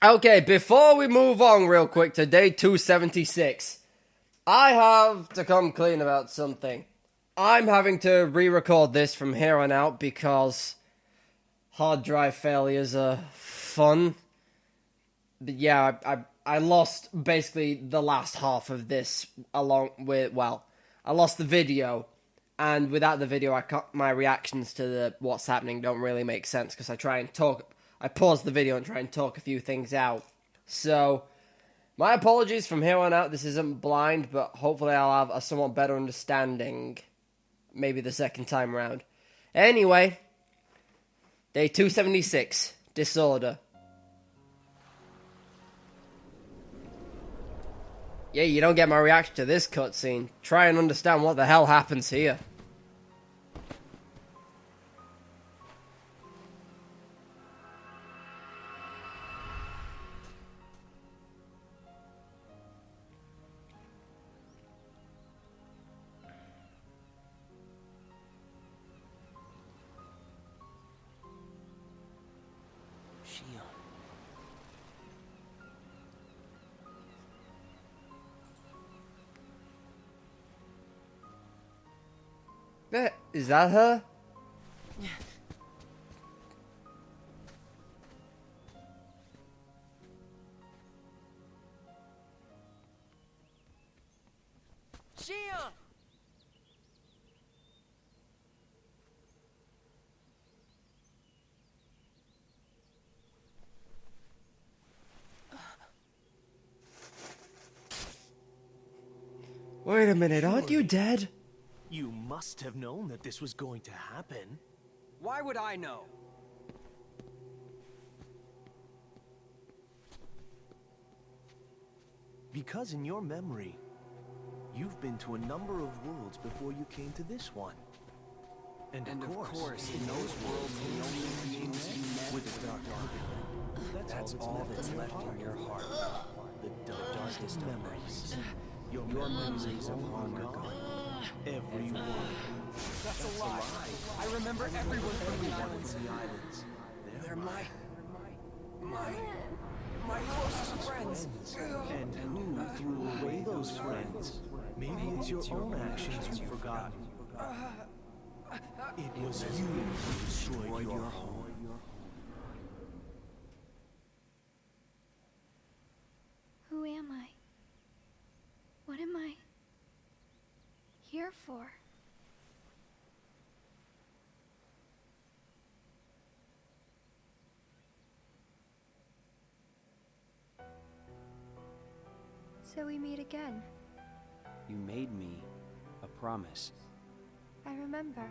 Okay, before we move on real quick to day 276, I have to come clean about something. I'm having to re-record this from here on out because hard drive failures are fun. But yeah, I lost basically the last half of this along with, well, I lost the video. And without the video, my reactions to what's happening don't really make sense because I pause the video and try and talk a few things out. So, my apologies from here on out. This isn't blind, but hopefully I'll have a somewhat better understanding maybe the second time round. Anyway, day 276, Disorder. Yeah, you don't get my reaction to this cutscene. Try and understand what the hell happens here. Is that her? Gia! Wait a minute, aren't you dead? You must have known that this was going to happen. Why would I know? Because in your memory, you've been to a number of worlds before you came to this one. And of course, in those worlds, the only beings you met with the dark argument. That's all that's left in your heart. The darkest memories. Your memories of hunger gone. Everyone. That's a lie. I remember everyone from the islands. They're my closest friends. And who threw away those friends? Maybe it's your own actions you've forgotten. It was you who destroyed your home. Who am I? What am I here for? So we meet again. You made me a promise. I remember.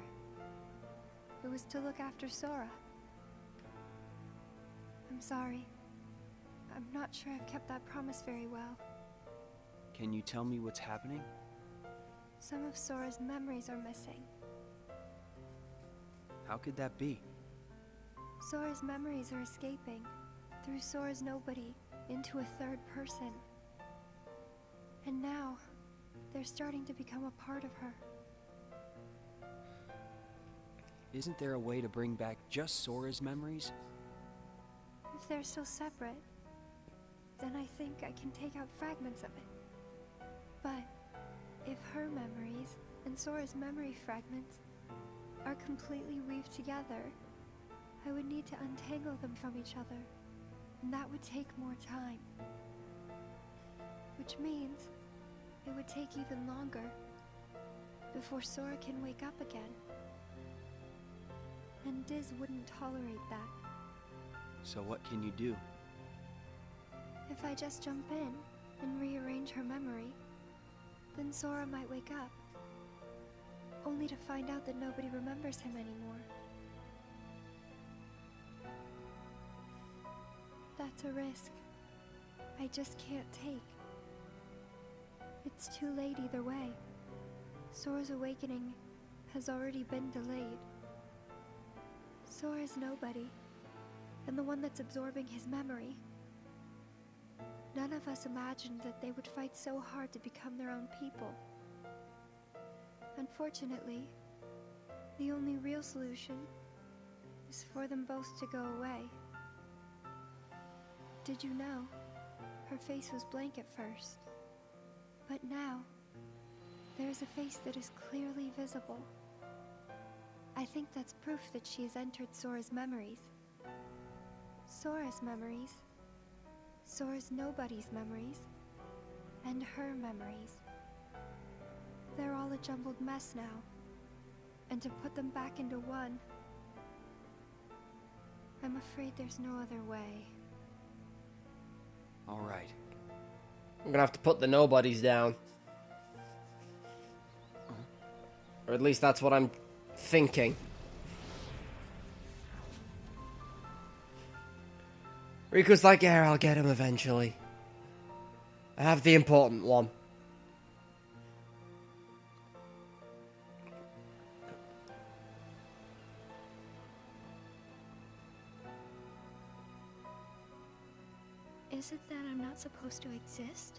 It was to look after Sora. I'm sorry. I'm not sure I've kept that promise very well. Can you tell me what's happening? Some of Sora's memories are missing. How could that be? Sora's memories are escaping through Sora's nobody into a third person. And now, they're starting to become a part of her. Isn't there a way to bring back just Sora's memories? If they're still separate, then I think I can take out fragments of it. But if her memories and Sora's memory fragments are completely weaved together, I would need to untangle them from each other, and that would take more time. Which means it would take even longer before Sora can wake up again. And Diz wouldn't tolerate that. So what can you do? If I just jump in and rearrange her memory, then Sora might wake up, only to find out that nobody remembers him anymore. That's a risk I just can't take. It's too late either way. Sora's awakening has already been delayed. Sora's nobody, and the one that's absorbing his memory. None of us imagined that they would fight so hard to become their own people. Unfortunately, the only real solution is for them both to go away. Did you know? Her face was blank at first. But now, there is a face that is clearly visible. I think that's proof that she has entered Sora's memories. Sora's memories. Sora's nobody's memories. And her memories. They're all a jumbled mess now. And to put them back into one, I'm afraid there's no other way. All right. I'm gonna have to put the nobodies down. Or at least that's what I'm thinking. Riku's like, yeah, I'll get him eventually. I have the important one. Is it that I'm not supposed to exist?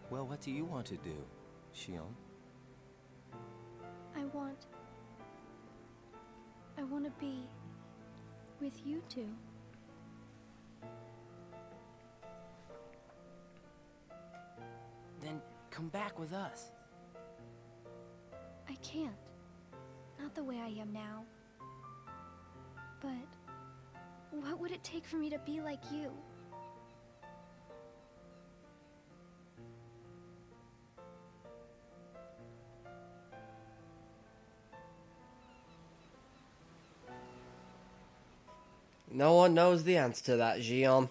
Well, what do you want to do, Shion? I want to be with you two. Then come back with us. I can't. Not the way I am now. But what would it take for me to be like you? No one knows the answer to that, Xion.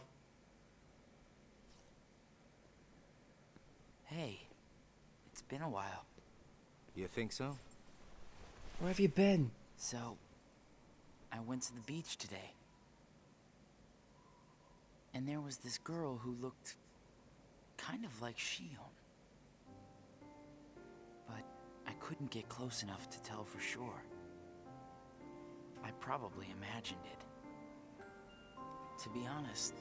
Hey, it's been a while. You think so? Where have you been? So, I went to the beach today. And there was this girl who looked kind of like Shion. But I couldn't get close enough to tell for sure. I probably imagined it. To be honest,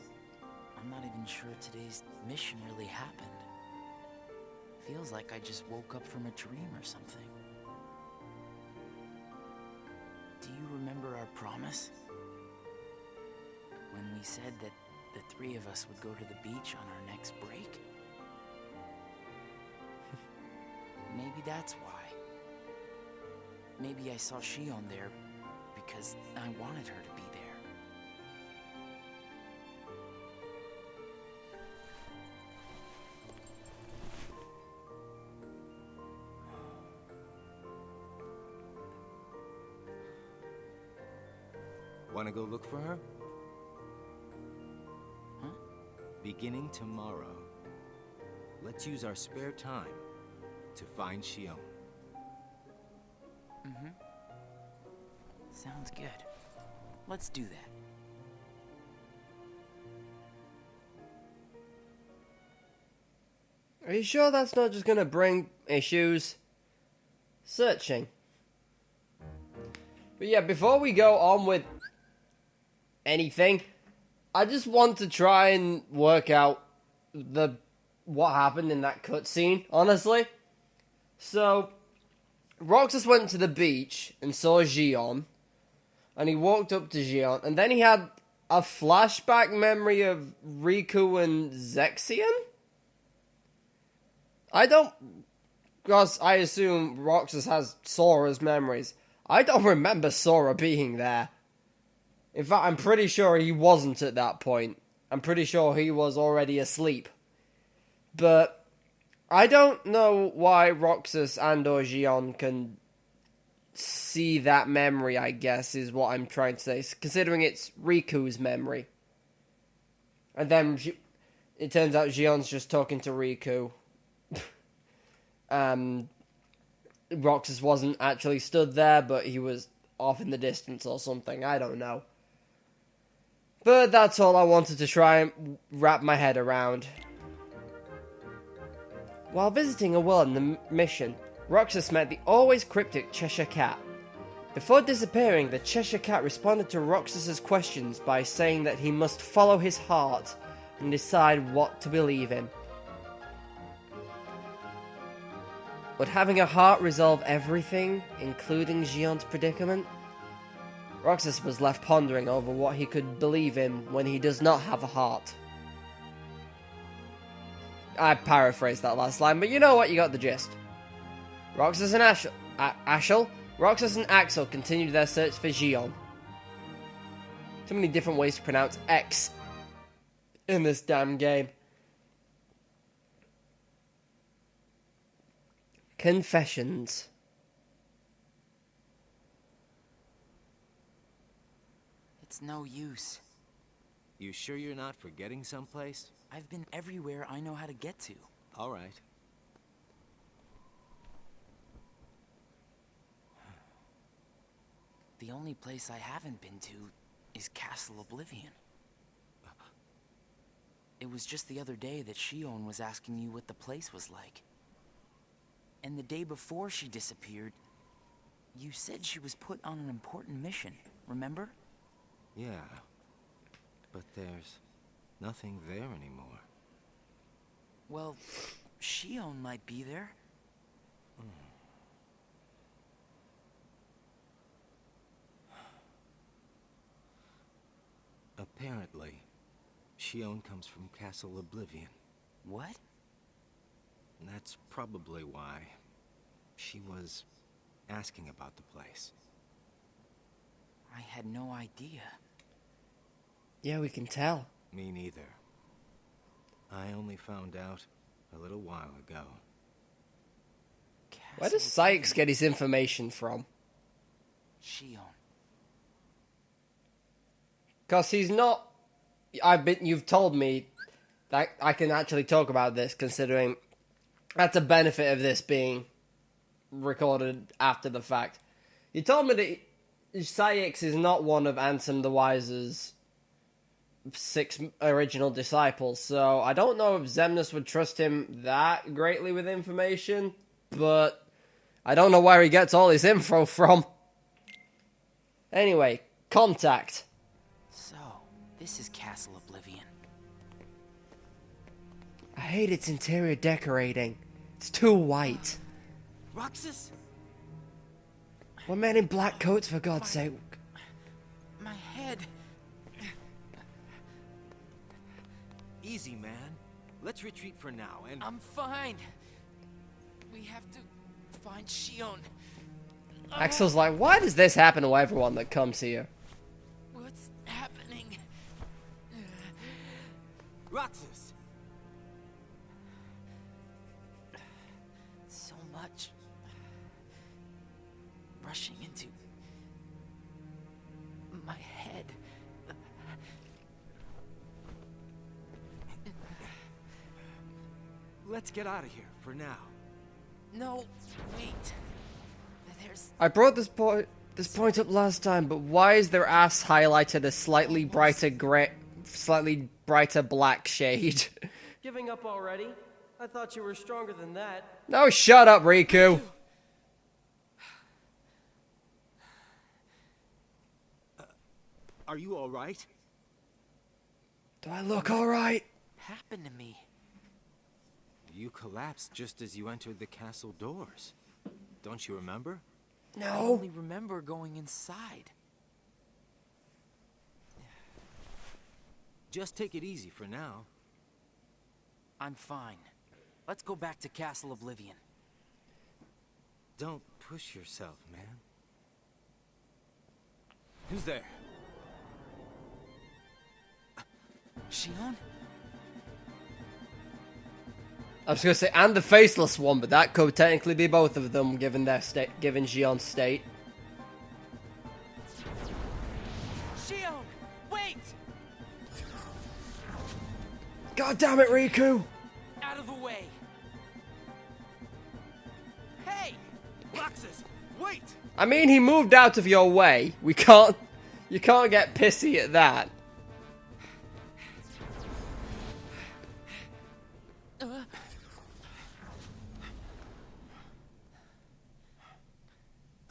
I'm not even sure today's mission really happened. Feels like I just woke up from a dream or something. Do you remember our promise? When we said that the three of us would go to the beach on our next break? Maybe that's why. Maybe I saw Shion there because I wanted her to be there. Wanna go look for her? Huh? Beginning tomorrow, let's use our spare time to find Shion. Mm-hmm. Sounds good. Let's do that. Are you sure that's not just gonna bring issues? Searching. But yeah, before we go on with anything, I just want to try and work out what happened in that cutscene, honestly. So, Roxas went to the beach and saw Xion, and he walked up to Xion, and then he had a flashback memory of Riku and Zexion? Because I assume Roxas has Sora's memories. I don't remember Sora being there. In fact, I'm pretty sure he wasn't at that point. I'm pretty sure he was already asleep. But I don't know why Roxas and or Xion can see that memory, I guess, is what I'm trying to say. Considering it's Riku's memory. And then it turns out Xion's just talking to Riku. Roxas wasn't actually stood there, but he was off in the distance or something. I don't know. But that's all I wanted to try and wrap my head around. While visiting a well in the mission, Roxas met the always cryptic Cheshire Cat. Before disappearing, the Cheshire Cat responded to Roxas's questions by saying that he must follow his heart and decide what to believe in. Would having a heart resolve everything, including Xion's predicament? Roxas was left pondering over what he could believe in when he does not have a heart. I paraphrased that last line, but you know what, you got the gist. Roxas and Roxas and Axel continued their search for Xion. Too many different ways to pronounce X in this damn game. Confessions. It's no use. You sure you're not forgetting someplace? I've been everywhere I know how to get to. All right. The only place I haven't been to is Castle Oblivion. It was just the other day that Xion was asking you what the place was like. And the day before she disappeared, you said she was put on an important mission, remember? Yeah. But there's nothing there anymore. Well, Xion might be there. Apparently, Xion comes from Castle Oblivion. What? That's probably why she was asking about the place. I had no idea. Yeah, we can tell. Me neither. I only found out a little while ago. Where does Sykes get his information from? Xion. Because he's not... You've told me that I can actually talk about this, considering that's a benefit of this being recorded after the fact. You told me that Sykes is not one of Ansem the Wise's 6 original disciples, so I don't know if Xemnas would trust him that greatly with information, but I don't know where he gets all his info from. Anyway, contact. So, this is Castle Oblivion. I hate its interior decorating. It's too white. Roxas? We're men in black coats, for God's sake. My head. Easy, man. Let's retreat for now, and... I'm fine. We have to find Xion. Axel's like, why does this happen to everyone that comes here? What's happening? Roxas! So much. Rushing into my head. Let's get out of here, for now. No, wait. There's... I brought this point up last time, but why is their ass highlighted a slightly brighter black shade? Giving up already? I thought you were stronger than that. No, shut up, Riku. Are you all right? Do I look alright? happened to me? You collapsed just as you entered the castle doors. Don't you remember? I No. only remember going inside. Just take it easy for now. I'm fine. Let's go back to Castle Oblivion. Don't push yourself, man. Who's there? Xion? I was gonna say, and the faceless one, but that could technically be both of them, given their state, given Xion's state. Xion! Wait! God damn it, Riku! Out of the way! Hey! Roxas, wait! I mean, he moved out of your way. You can't get pissy at that.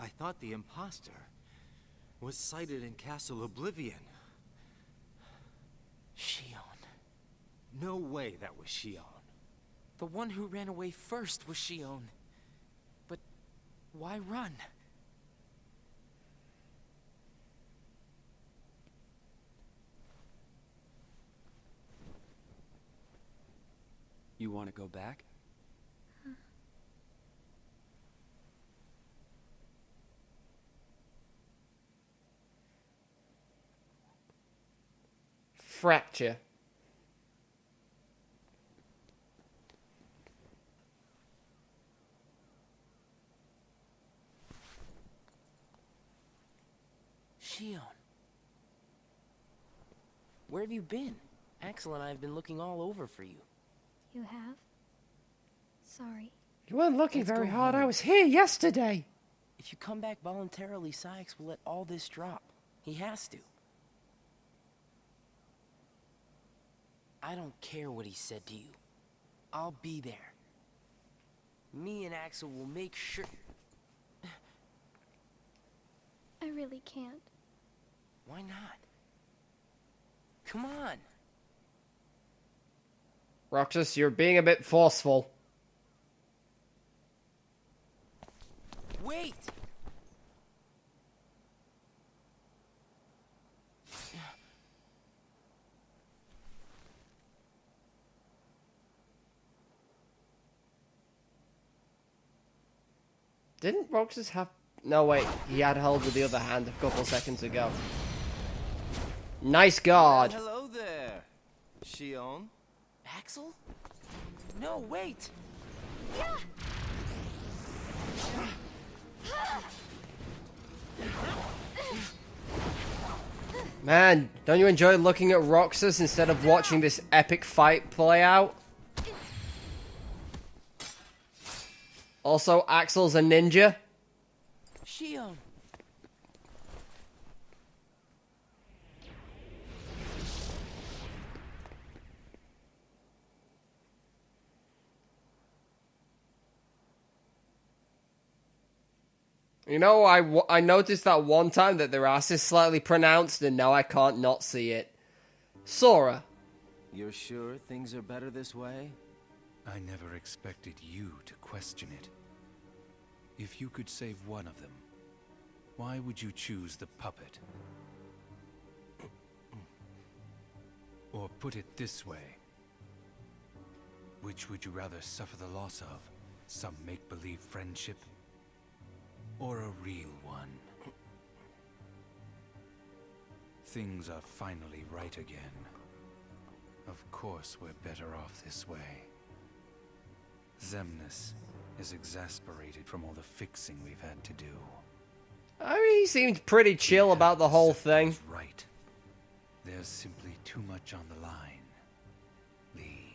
I thought the imposter was sighted in Castle Oblivion. Xion. No way that was Xion. The one who ran away first was Xion. But why run? You want to go back? Fracture. Shion. Where have you been? Axel and I have been looking all over for you. You have? Sorry. You weren't looking Let's very go hard. home. I was here yesterday. If you come back voluntarily, Sykes will let all this drop. He has to. I don't care what he said to you. I'll be there. Me and Axel will make sure... I really can't. Why not? Come on. Roxas, you're being a bit forceful. Wait! Didn't Roxas have... No, wait. He had hold with the other hand a couple seconds ago. Nice guard. Hello there, Shion. Axel? No, wait! Man, don't you enjoy looking at Roxas instead of watching this epic fight play out? Also, Axel's a ninja. Shion! You know, I noticed that one time that their ass is slightly pronounced, and now I can't not see it. Sora. You're sure things are better this way? I never expected you to question it. If you could save one of them, why would you choose the puppet? Or put it this way, which would you rather suffer the loss of? Some make-believe friendship? Or a real one? Things are finally right again. Of course we're better off this way. Xemnas is exasperated from all the fixing we've had to do. I mean, he seemed pretty chill about the whole thing. Right. There's simply too much on the line, Lee.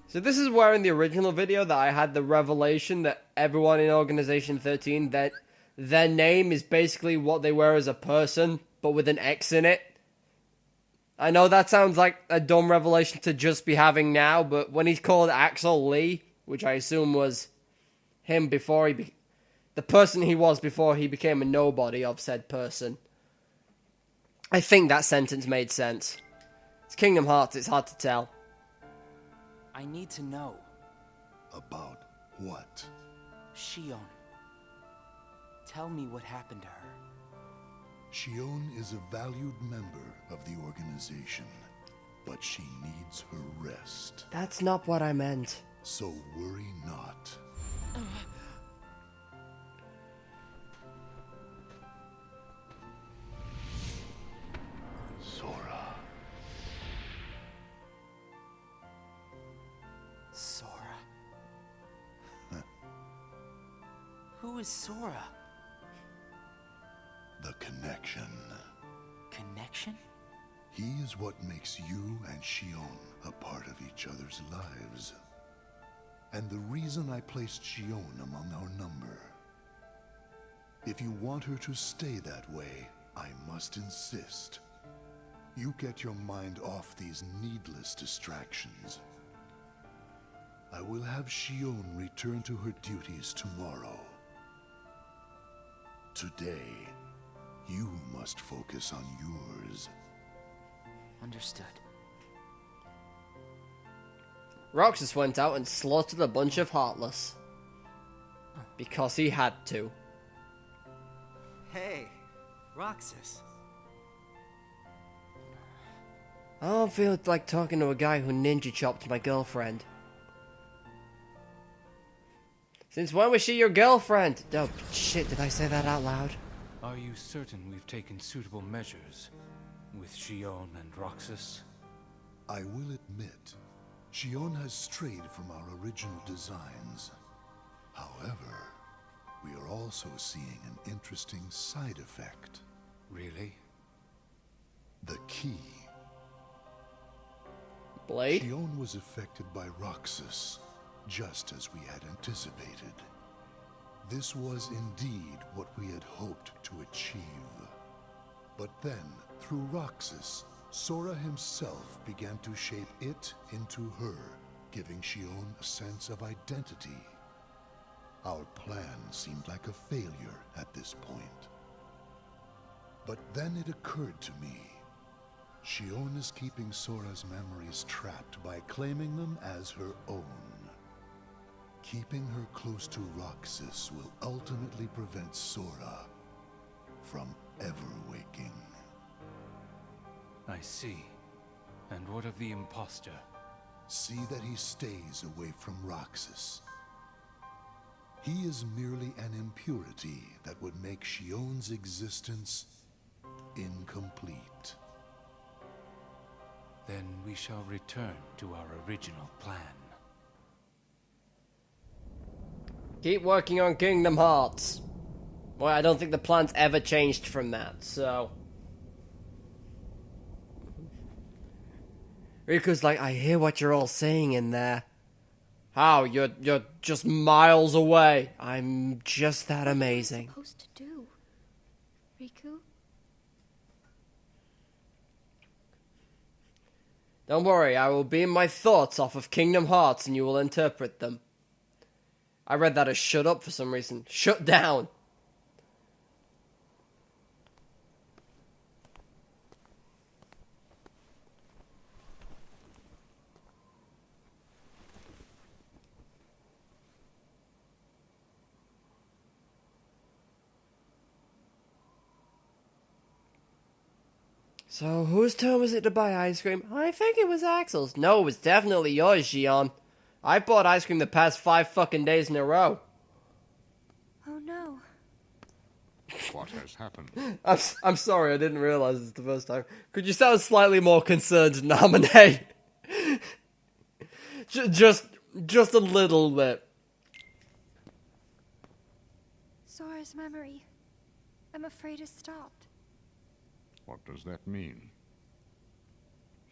So this is where in the original video that I had the revelation that everyone in Organization 13, that their name is basically what they were as a person, but with an X in it. I know that sounds like a dumb revelation to just be having now, but when he's called Axel Lee, which I assume was him before the person he was before he became a nobody of said person, I think that sentence made sense. It's Kingdom Hearts, it's hard to tell. I need to know. About what? Shion. Tell me what happened to her. Shion is a valued member of the organization, but she needs her rest. That's not what I meant. So worry not. Sora. Sora? Who is Sora? The connection. Connection? He is what makes you and Shion a part of each other's lives. And the reason I placed Shion among our number. If you want her to stay that way, I must insist. You get your mind off these needless distractions. I will have Shion return to her duties tomorrow. Today, you must focus on yours. Understood. Roxas went out and slaughtered a bunch of Heartless. Because he had to. Hey, Roxas. I don't feel like talking to a guy who ninja chopped my girlfriend. Since when was she your girlfriend? Oh, shit, did I say that out loud? Are you certain we've taken suitable measures with Shion and Roxas? I will admit, Shion has strayed from our original designs. However, we are also seeing an interesting side effect. Really? The key. Blade? Shion was affected by Roxas, just as we had anticipated. This was indeed what we had hoped to achieve. But then, through Roxas, Sora himself began to shape it into her, giving Shion a sense of identity. Our plan seemed like a failure at this point. But then it occurred to me. Shion is keeping Sora's memories trapped by claiming them as her own. Keeping her close to Roxas will ultimately prevent Sora from ever waking. I see. And what of the imposter? See that he stays away from Roxas. He is merely an impurity that would make Shion's existence incomplete. Then we shall return to our original plan. Keep working on Kingdom Hearts. Well, I don't think the plan's ever changed from that, so... Riku's like, I hear what you're all saying in there. How? You're just miles away. I'm just that amazing. What am I supposed to do, Riku? Don't worry, I will beam my thoughts off of Kingdom Hearts and you will interpret them. I read that as shut up for some reason. Shut down. So, whose turn was it to buy ice cream? I think it was Axel's. No, it was definitely yours, Xion. I bought ice cream the past 5 fucking days in a row. Oh no. What has happened? I'm sorry, I didn't realize this the first time. Could you sound slightly more concerned, Naminé? just a little bit. Sora's memory. I'm afraid it's stopped. What does that mean?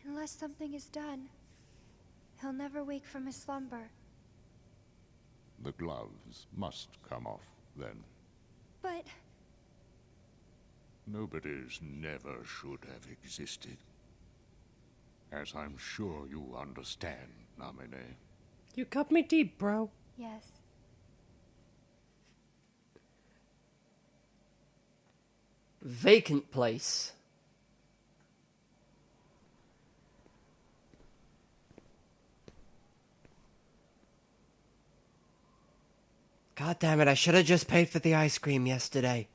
Unless something is done, he'll never wake from his slumber. The gloves must come off, then. But... Nobody's never should have existed. As I'm sure you understand, Naminé. You cut me deep, bro. yes. Vacant place. God damn it, I should have just paid for the ice cream yesterday.